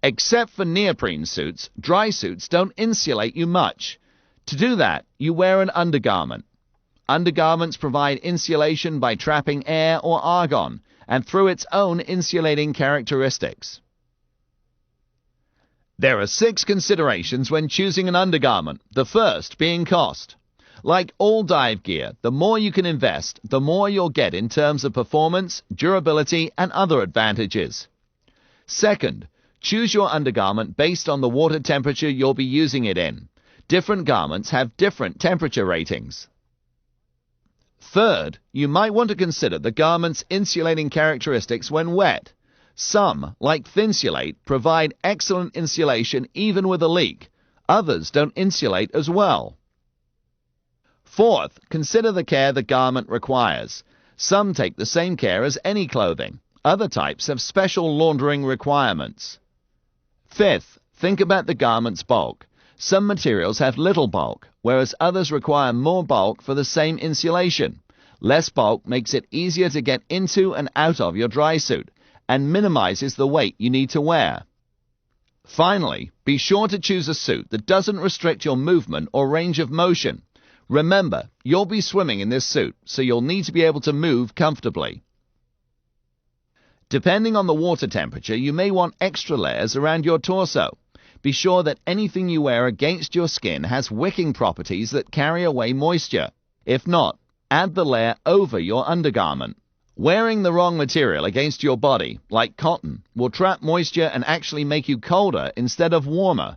Except for neoprene suits, dry suits don't insulate you much. To do that, you wear an undergarment. Undergarments provide insulation by trapping air or argon, and through its own insulating characteristics. There are 6 considerations when choosing an undergarment, the first being cost. Like all dive gear, the more you can invest, the more you'll get in terms of performance, durability, and other advantages. Second, choose your undergarment based on the water temperature you'll be using it in. Different garments have different temperature ratings. Third, you might want to consider the garment's insulating characteristics when wet. Some, like Thinsulate, provide excellent insulation even with a leak. Others don't insulate as well. Fourth, consider the care the garment requires. Some take the same care as any clothing. Other types have special laundering requirements. Fifth, think about the garment's bulk. Some materials have little bulk, whereas others require more bulk for the same insulation. Less bulk makes it easier to get into and out of your dry suit, and minimizes the weight you need to wear. Finally, be sure to choose a suit that doesn't restrict your movement or range of motion. Remember, you'll be swimming in this suit, so you'll need to be able to move comfortably. Depending on the water temperature, you may want extra layers around your torso. Be sure that anything you wear against your skin has wicking properties that carry away moisture. If not, add the layer over your undergarment. Wearing the wrong material against your body, like cotton, will trap moisture and actually make you colder instead of warmer.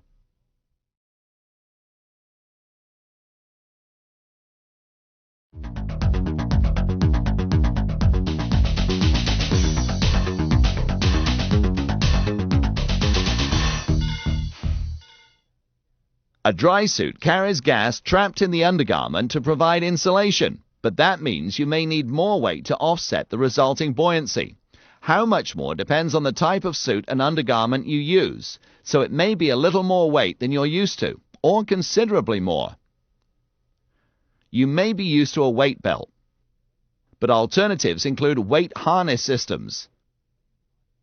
A dry suit carries gas trapped in the undergarment to provide insulation, but that means you may need more weight to offset the resulting buoyancy. How much more depends on the type of suit and undergarment you use, so it may be a little more weight than you're used to, or considerably more. You may be used to a weight belt, but alternatives include weight harness systems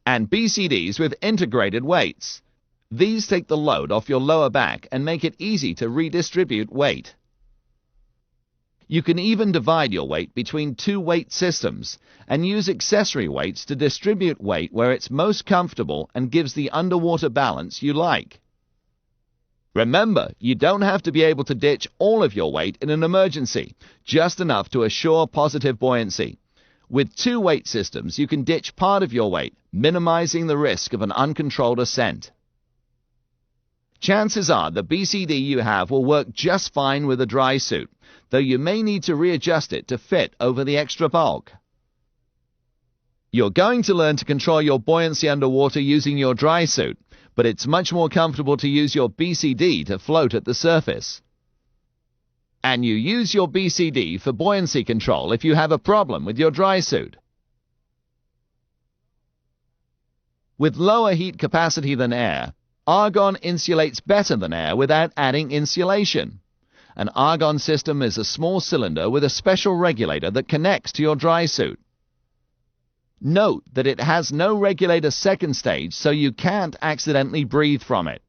and BCDs with integrated weights. These take the load off your lower back and make it easy to redistribute weight. You can even divide your weight between 2 weight systems and use accessory weights to distribute weight where it's most comfortable and gives the underwater balance you like. Remember, you don't have to be able to ditch all of your weight in an emergency, just enough to assure positive buoyancy. With 2 weight systems, you can ditch part of your weight, minimizing the risk of an uncontrolled ascent. Chances are the BCD you have will work just fine with a dry suit, though you may need to readjust it to fit over the extra bulk. You're going to learn to control your buoyancy underwater using your dry suit, but it's much more comfortable to use your BCD to float at the surface. And you use your BCD for buoyancy control if you have a problem with your dry suit. With lower heat capacity than air, argon insulates better than air without adding insulation. An argon system is a small cylinder with a special regulator that connects to your dry suit. Note that it has no regulator second stage, so you can't accidentally breathe from it.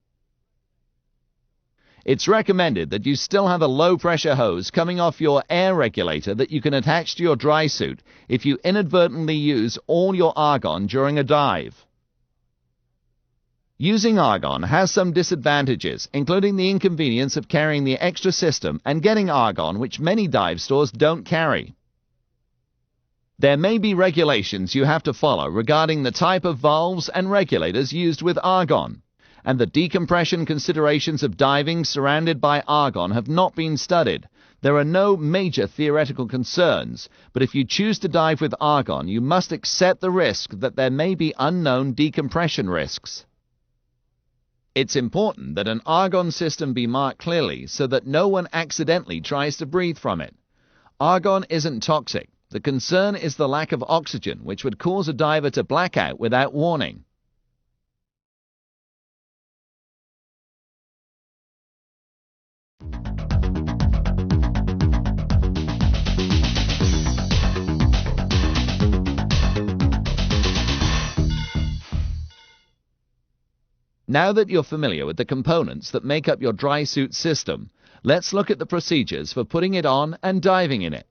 It's recommended that you still have a low-pressure hose coming off your air regulator that you can attach to your dry suit if you inadvertently use all your argon during a dive. Using argon has some disadvantages, including the inconvenience of carrying the extra system and getting argon, which many dive stores don't carry. There may be regulations you have to follow regarding the type of valves and regulators used with argon, and the decompression considerations of diving surrounded by argon have not been studied. There are no major theoretical concerns, but if you choose to dive with argon, you must accept the risk that there may be unknown decompression risks. It's important that an argon system be marked clearly so that no one accidentally tries to breathe from it. Argon isn't toxic. The concern is the lack of oxygen, which would cause a diver to black out without warning. Now that you're familiar with the components that make up your dry suit system, let's look at the procedures for putting it on and diving in it.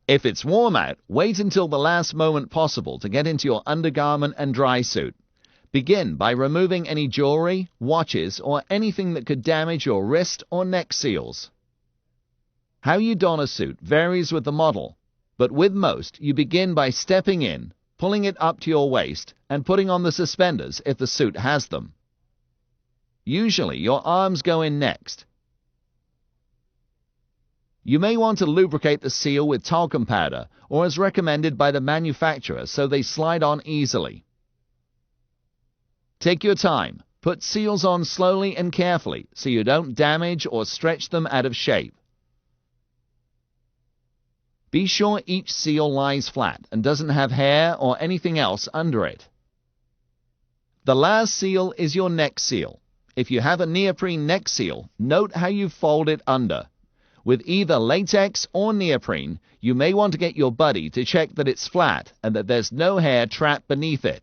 If it's warm out, wait until the last moment possible to get into your undergarment and dry suit. Begin by removing any jewelry, watches, or anything that could damage your wrist or neck seals. How you don a suit varies with the model, but with most, you begin by stepping in, pulling it up to your waist, and putting on the suspenders if the suit has them. Usually, your arms go in next. You may want to lubricate the seal with talcum powder or as recommended by the manufacturer so they slide on easily. Take your time. Put seals on slowly and carefully so you don't damage or stretch them out of shape. Be sure each seal lies flat and doesn't have hair or anything else under it. The last seal is your neck seal. If you have a neoprene neck seal, note how you fold it under. With either latex or neoprene, you may want to get your buddy to check that it's flat and that there's no hair trapped beneath it.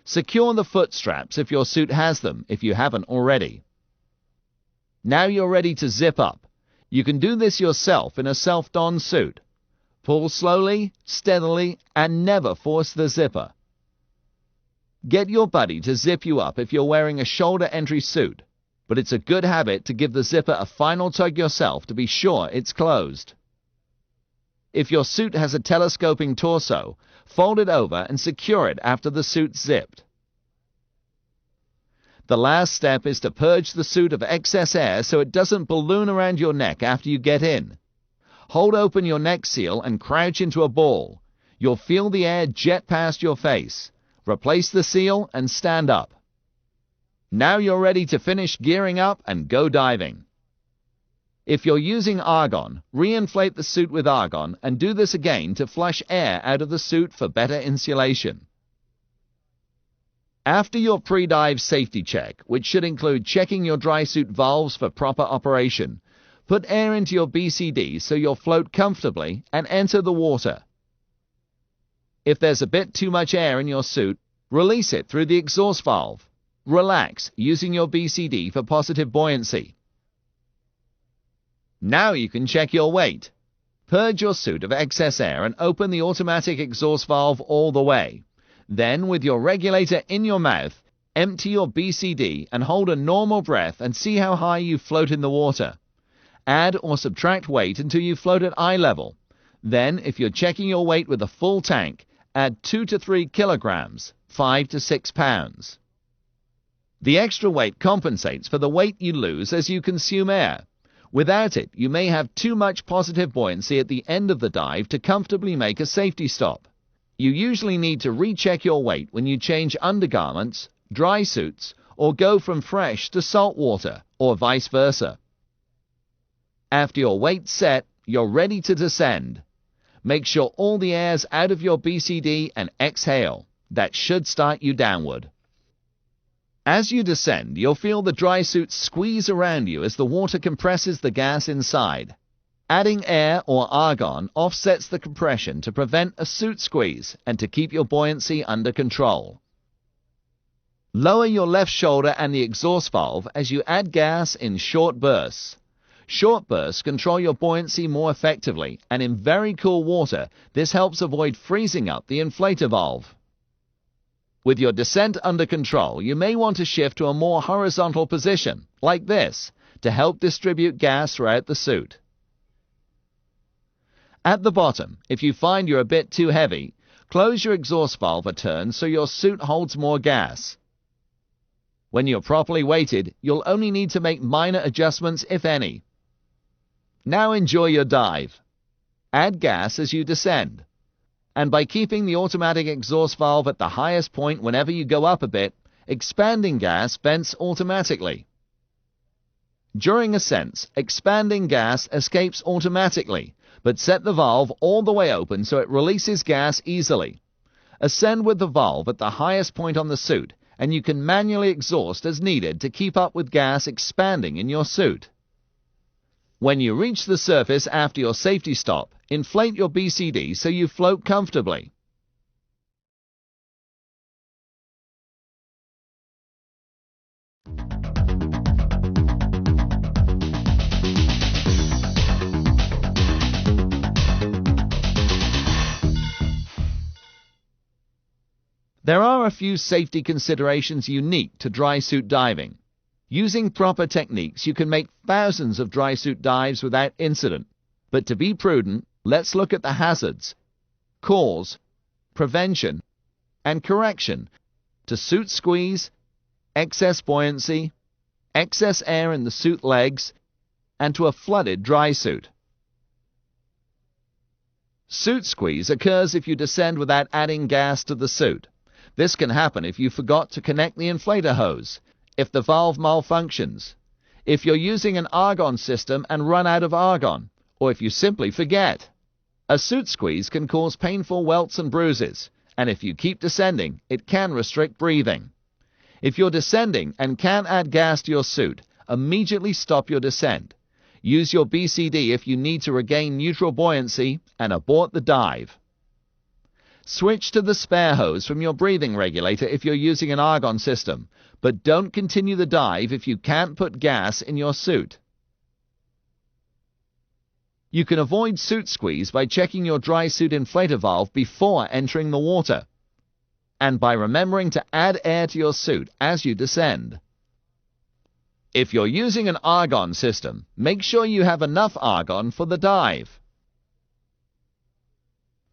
Secure the foot straps if your suit has them, if you haven't already. Now you're ready to zip up. You can do this yourself in a self-don suit. Pull slowly, steadily, and never force the zipper. Get your buddy to zip you up if you're wearing a shoulder entry suit, but it's a good habit to give the zipper a final tug yourself to be sure it's closed. If your suit has a telescoping torso, fold it over and secure it after the suit's zipped. The last step is to purge the suit of excess air so it doesn't balloon around your neck after you get in. Hold open your neck seal and crouch into a ball. You'll feel the air jet past your face. Replace the seal and stand up. Now you're ready to finish gearing up and go diving. If you're using argon, re-inflate the suit with argon and do this again to flush air out of the suit for better insulation. After your pre-dive safety check, which should include checking your dry suit valves for proper operation, put air into your BCD so you'll float comfortably and enter the water. If there's a bit too much air in your suit, release it through the exhaust valve. Relax using your BCD for positive buoyancy. Now you can check your weight. Purge your suit of excess air and open the automatic exhaust valve all the way. Then, with your regulator in your mouth, empty your BCD and hold a normal breath and see how high you float in the water. Add or subtract weight until you float at eye level. Then, if you're checking your weight with a full tank, add 2 to 3 kilograms, 5 to 6 pounds. The extra weight compensates for the weight you lose as you consume air. Without it, you may have too much positive buoyancy at the end of the dive to comfortably make a safety stop. You usually need to recheck your weight when you change undergarments, dry suits, or go from fresh to salt water, or vice versa. After your weight's set, you're ready to descend. Make sure all the air's out of your BCD and exhale. That should start you downward. As you descend, you'll feel the dry suit squeeze around you as the water compresses the gas inside. Adding air or argon offsets the compression to prevent a suit squeeze and to keep your buoyancy under control. Lower your left shoulder and the exhaust valve as you add gas in short bursts. Short bursts control your buoyancy more effectively, and in very cool water, this helps avoid freezing up the inflator valve. With your descent under control, you may want to shift to a more horizontal position, like this, to help distribute gas throughout the suit. At the bottom, if you find you're a bit too heavy, close your exhaust valve a turn so your suit holds more gas. When you're properly weighted, you'll only need to make minor adjustments, if any. Now enjoy your dive. Add gas as you descend. And by keeping the automatic exhaust valve at the highest point whenever you go up a bit, expanding gas vents automatically. During ascents, expanding gas escapes automatically, but set the valve all the way open so it releases gas easily. Ascend with the valve at the highest point on the suit, and you can manually exhaust as needed to keep up with gas expanding in your suit. When you reach the surface after your safety stop, inflate your BCD so you float comfortably. There are a few safety considerations unique to dry suit diving. Using proper techniques, you can make thousands of dry suit dives without incident. But to be prudent, let's look at the hazards, cause, prevention, and correction to suit squeeze, excess buoyancy, excess air in the suit legs, and to a flooded dry suit. Suit squeeze occurs if you descend without adding gas to the suit. This can happen if you forgot to connect the inflator hose, if the valve malfunctions, if you're using an argon system and run out of argon, or if you simply forget. A suit squeeze can cause painful welts and bruises, and if you keep descending, it can restrict breathing. If you're descending and can't add gas to your suit, immediately stop your descent. Use your BCD if you need to regain neutral buoyancy, and abort the dive. Switch to the spare hose from your breathing regulator if you're using an argon system, but don't continue the dive if you can't put gas in your suit. You can avoid suit squeeze by checking your dry suit inflator valve before entering the water, and by remembering to add air to your suit as you descend. If you're using an argon system, make sure you have enough argon for the dive.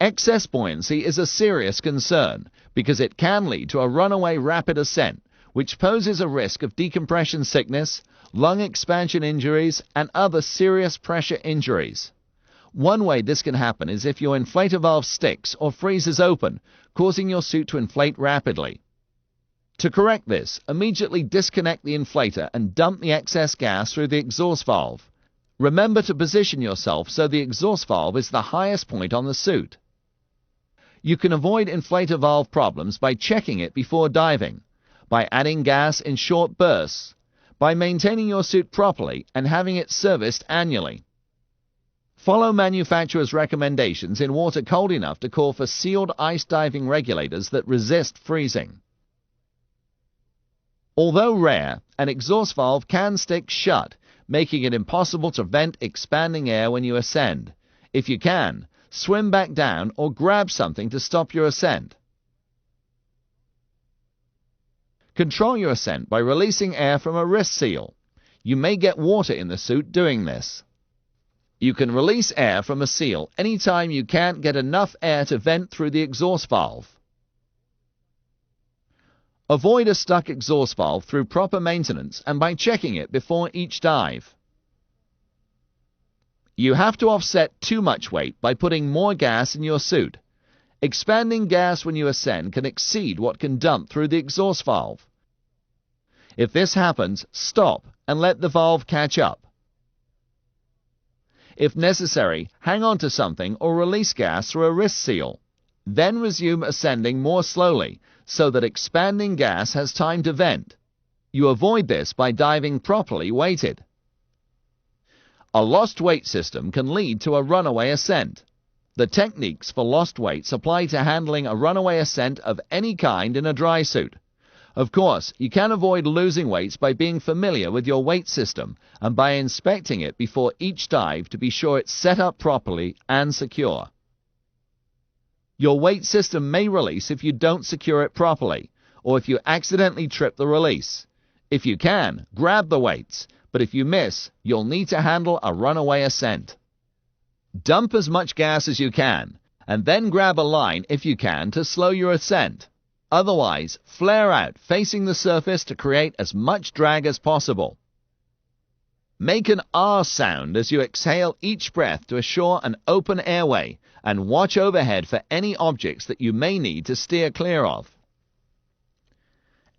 Excess buoyancy is a serious concern because it can lead to a runaway rapid ascent, which poses a risk of decompression sickness, lung expansion injuries, and other serious pressure injuries. One way this can happen is if your inflator valve sticks or freezes open, causing your suit to inflate rapidly. To correct this, immediately disconnect the inflator and dump the excess gas through the exhaust valve. Remember to position yourself so the exhaust valve is the highest point on the suit. You can avoid inflator valve problems by checking it before diving, by adding gas in short bursts, by maintaining your suit properly and having it serviced annually. Follow manufacturers' recommendations in water cold enough to call for sealed ice diving regulators that resist freezing. Although rare, an exhaust valve can stick shut, making it impossible to vent expanding air when you ascend. If you can, swim back down or grab something to stop your ascent. Control your ascent by releasing air from a wrist seal. You may get water in the suit doing this. You can release air from a seal anytime you can't get enough air to vent through the exhaust valve. Avoid a stuck exhaust valve through proper maintenance and by checking it before each dive. You have to offset too much weight by putting more gas in your suit. Expanding gas when you ascend can exceed what can dump through the exhaust valve. If this happens, stop and let the valve catch up. If necessary, hang on to something or release gas through a wrist seal. Then resume ascending more slowly so that expanding gas has time to vent. You avoid this by diving properly weighted. A lost weight system can lead to a runaway ascent. The techniques for lost weights apply to handling a runaway ascent of any kind in a dry suit. Of course, you can avoid losing weights by being familiar with your weight system and by inspecting it before each dive to be sure it's set up properly and secure. Your weight system may release if you don't secure it properly, or if you accidentally trip the release. If you can, grab the weights, but if you miss, you'll need to handle a runaway ascent. Dump as much gas as you can, and then grab a line if you can to slow your ascent. Otherwise, flare out facing the surface to create as much drag as possible. Make an R sound as you exhale each breath to assure an open airway, and watch overhead for any objects that you may need to steer clear of.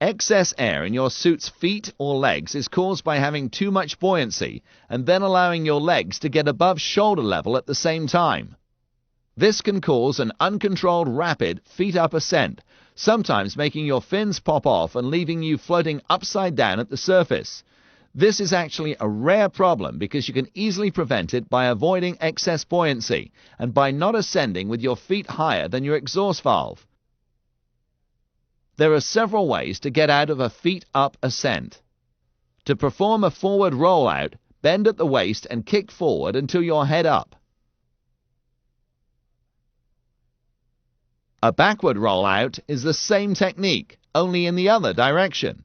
Excess air in your suit's feet or legs is caused by having too much buoyancy and then allowing your legs to get above shoulder level at the same time. This can cause an uncontrolled rapid feet-up ascent, sometimes making your fins pop off and leaving you floating upside down at the surface. This is actually a rare problem because you can easily prevent it by avoiding excess buoyancy and by not ascending with your feet higher than your exhaust valve. There are several ways to get out of a feet-up ascent. To perform a forward rollout, bend at the waist and kick forward until you're head up. A backward rollout is the same technique, only in the other direction.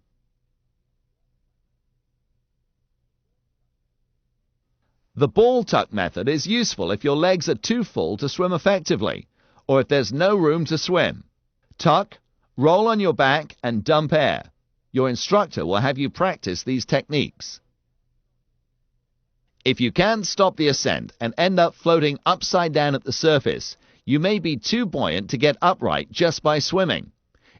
The ball tuck method is useful if your legs are too full to swim effectively, or if there's no room to swim. Tuck, roll on your back, and dump air. Your instructor will have you practice these techniques. If you can't stop the ascent and end up floating upside down at the surface, you may be too buoyant to get upright just by swimming.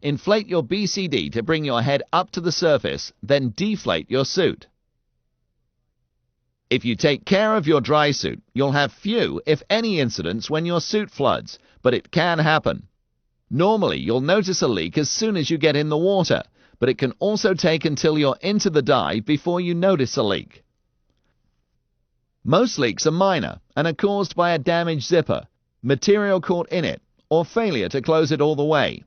Inflate your BCD to bring your head up to the surface, then deflate your suit. If you take care of your dry suit, you'll have few, if any, incidents when your suit floods, but it can happen. Normally, you'll notice a leak as soon as you get in the water, but it can also take until you're into the dive before you notice a leak. Most leaks are minor and are caused by a damaged zipper, material caught in it, or failure to close it all the way.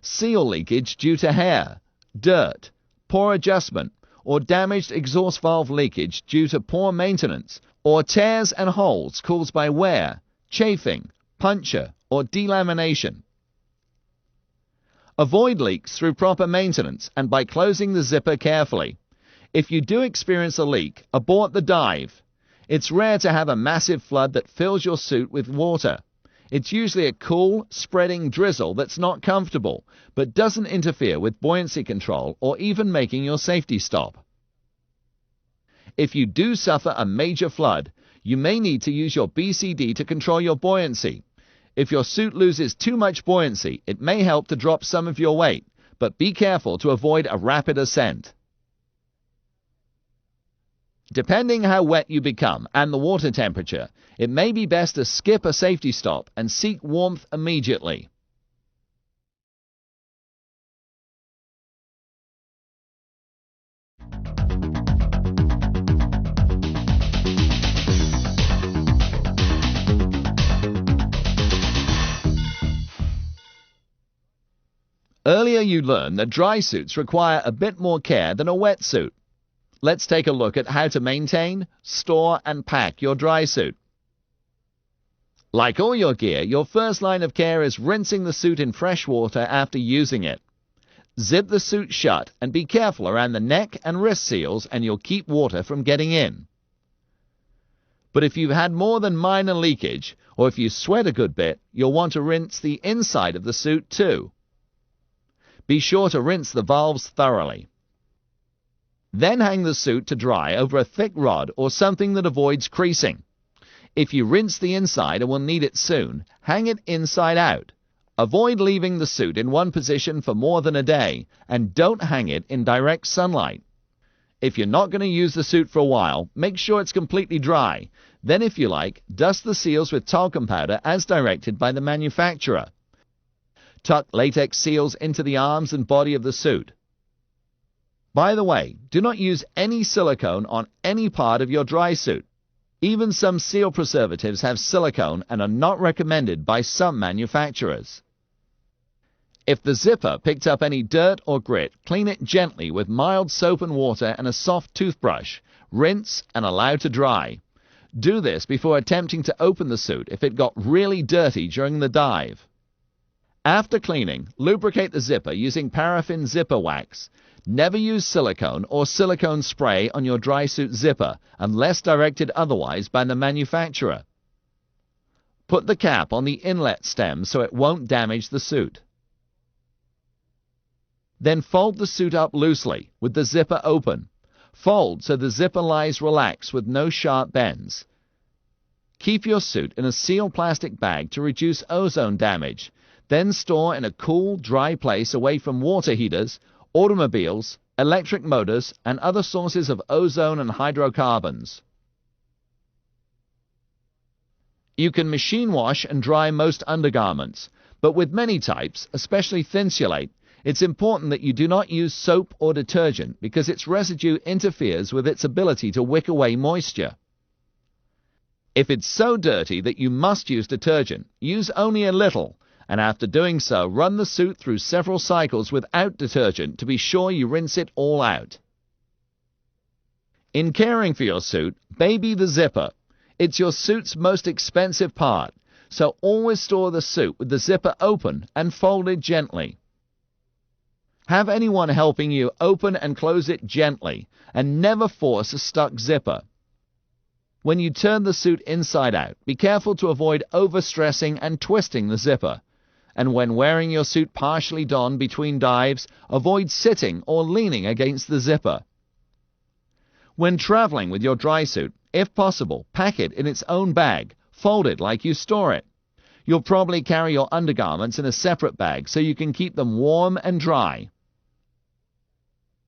Seal leakage due to hair, dirt, poor adjustment, or damaged exhaust valve leakage due to poor maintenance, or tears and holes caused by wear, chafing, puncture, or delamination. Avoid leaks through proper maintenance and by closing the zipper carefully. If you do experience a leak, abort the dive. It's rare to have a massive flood that fills your suit with water. It's usually a cool, spreading drizzle that's not comfortable, but doesn't interfere with buoyancy control or even making your safety stop. If you do suffer a major flood, you may need to use your BCD to control your buoyancy. If your suit loses too much buoyancy, it may help to drop some of your weight, but be careful to avoid a rapid ascent. Depending how wet you become and the water temperature, it may be best to skip a safety stop and seek warmth immediately. Earlier you learned that dry suits require a bit more care than a wet suit. Let's take a look at how to maintain, store, and pack your dry suit. Like all your gear, your first line of care is rinsing the suit in fresh water after using it. Zip the suit shut and be careful around the neck and wrist seals and you'll keep water from getting in. But if you've had more than minor leakage, or if you sweat a good bit, you'll want to rinse the inside of the suit too. Be sure to rinse the valves thoroughly. Then hang the suit to dry over a thick rod or something that avoids creasing. If you rinse the inside and will need it soon, hang it inside out. Avoid leaving the suit in one position for more than a day, and don't hang it in direct sunlight. If you're not going to use the suit for a while, make sure it's completely dry. Then, if you like, dust the seals with talcum powder as directed by the manufacturer. Tuck latex seals into the arms and body of the suit. By the way, do not use any silicone on any part of your dry suit. Even some seal preservatives have silicone and are not recommended by some manufacturers. If the zipper picked up any dirt or grit, clean it gently with mild soap and water and a soft toothbrush. Rinse and allow to dry. Do this before attempting to open the suit if it got really dirty during the dive. After cleaning, lubricate the zipper using paraffin zipper wax. Never use silicone or silicone spray on your dry suit zipper unless directed otherwise by the manufacturer. Put the cap on the inlet stem so it won't damage the suit. Then fold the suit up loosely with the zipper open. Fold so the zipper lies relaxed with no sharp bends. Keep your suit in a sealed plastic bag to reduce ozone damage. Then store in a cool, dry place away from water heaters, automobiles, electric motors, and other sources of ozone and hydrocarbons. You can machine wash and dry most undergarments, but with many types, especially Thinsulate, it's important that you do not use soap or detergent because its residue interferes with its ability to wick away moisture. If it's so dirty that you must use detergent, use only a little, and after doing so, run the suit through several cycles without detergent to be sure you rinse it all out. In caring for your suit, baby the zipper. It's your suit's most expensive part, so always store the suit with the zipper open and folded gently. Have anyone helping you open and close it gently, and never force a stuck zipper. When you turn the suit inside out, be careful to avoid overstressing and twisting the zipper. And when wearing your suit partially donned between dives, avoid sitting or leaning against the zipper. When traveling with your dry suit, if possible, pack it in its own bag, folded like you store it. You'll probably carry your undergarments in a separate bag so you can keep them warm and dry.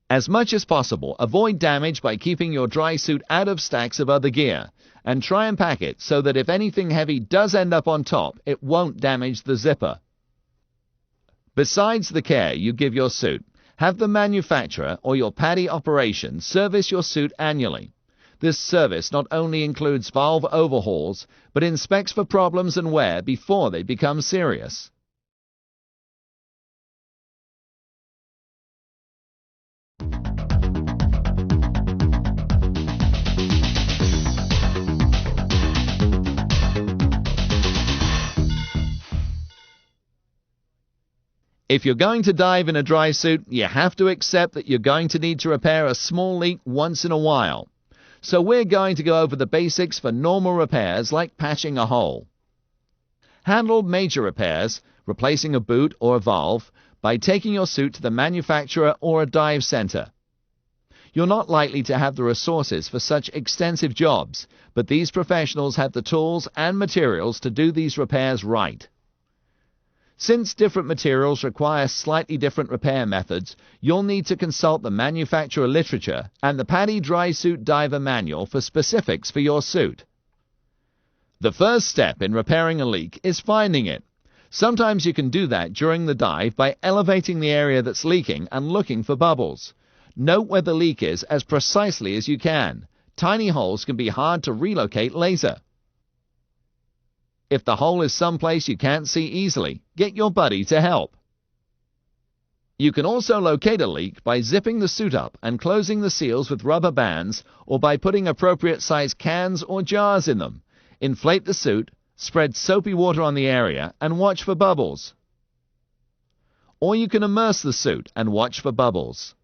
As much as possible, avoid damage by keeping your dry suit out of stacks of other gear, and try and pack it so that if anything heavy does end up on top, it won't damage the zipper. Besides the care you give your suit, have the manufacturer or your PADI operation service your suit annually. This service not only includes valve overhauls, but inspects for problems and wear before they become serious. If you're going to dive in a dry suit, you have to accept that you're going to need to repair a small leak once in a while. So we're going to go over the basics for normal repairs like patching a hole. Handle major repairs, replacing a boot or a valve, by taking your suit to the manufacturer or a dive center. You're not likely to have the resources for such extensive jobs, but these professionals have the tools and materials to do these repairs right. Since different materials require slightly different repair methods, you'll need to consult the manufacturer literature and the PADI Dry Suit Diver Manual for specifics for your suit. The first step in repairing a leak is finding it. Sometimes you can do that during the dive by elevating the area that's leaking and looking for bubbles. Note where the leak is as precisely as you can. Tiny holes can be hard to relocate later. If the hole is someplace you can't see easily, get your buddy to help. You can also locate a leak by zipping the suit up and closing the seals with rubber bands, or by putting appropriate sized cans or jars in them. Inflate the suit, spread soapy water on the area, and watch for bubbles. Or you can immerse the suit and watch for bubbles.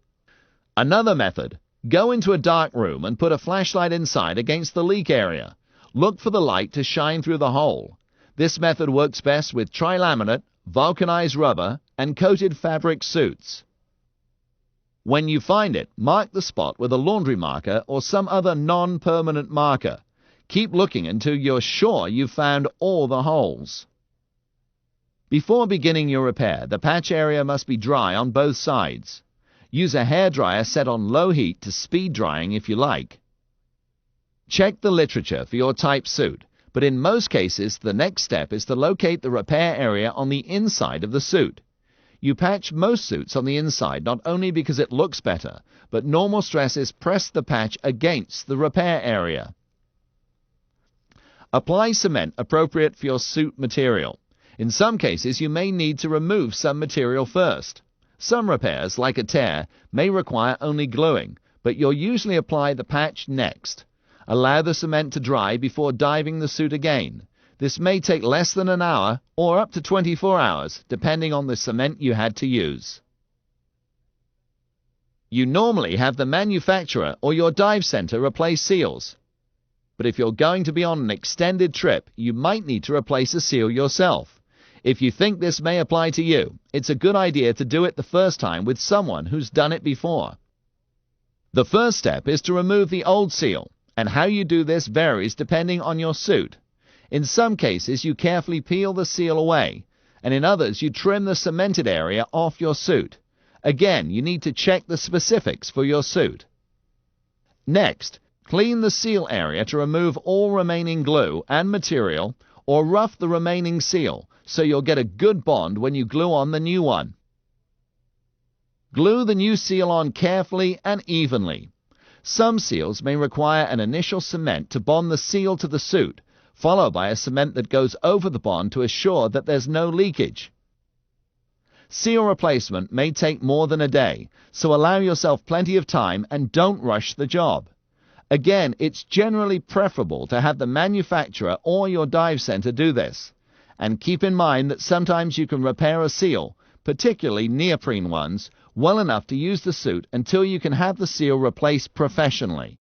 Another method: go into a dark room and put a flashlight inside against the leak area. Look for the light to shine through the hole. This method works best with tri-laminate, vulcanized rubber, and coated fabric suits. When you find it, mark the spot with a laundry marker or some other non-permanent marker. Keep looking until you're sure you've found all the holes. Before beginning your repair, the patch area must be dry on both sides. Use a hairdryer set on low heat to speed drying if you like. Check the literature for your type suit, but in most cases the next step is to locate the repair area on the inside of the suit. You patch most suits on the inside not only because it looks better, but normal stresses press the patch against the repair area. Apply cement appropriate for your suit material. In some cases you may need to remove some material first. Some repairs, like a tear, may require only gluing, but you'll usually apply the patch next. Allow the cement to dry before diving the suit again. This may take less than an hour or up to 24 hours, depending on the cement you had to use. You normally have the manufacturer or your dive center replace seals. But if you're going to be on an extended trip, you might need to replace a seal yourself. If you think this may apply to you, it's a good idea to do it the first time with someone who's done it before. The first step is to remove the old seal, and how you do this varies depending on your suit. In some cases you carefully peel the seal away, and in others you trim the cemented area off your suit. Again, you need to check the specifics for your suit. Next, clean the seal area to remove all remaining glue and material, or rough the remaining seal so you'll get a good bond when you glue on the new one. Glue the new seal on carefully and evenly. Some seals may require an initial cement to bond the seal to the suit, followed by a cement that goes over the bond to assure that there's no leakage. Seal replacement may take more than a day, so allow yourself plenty of time and don't rush the job. Again, it's generally preferable to have the manufacturer or your dive center do this. And keep in mind that sometimes you can repair a seal, particularly neoprene ones, well enough to use the suit until you can have the seal replaced professionally.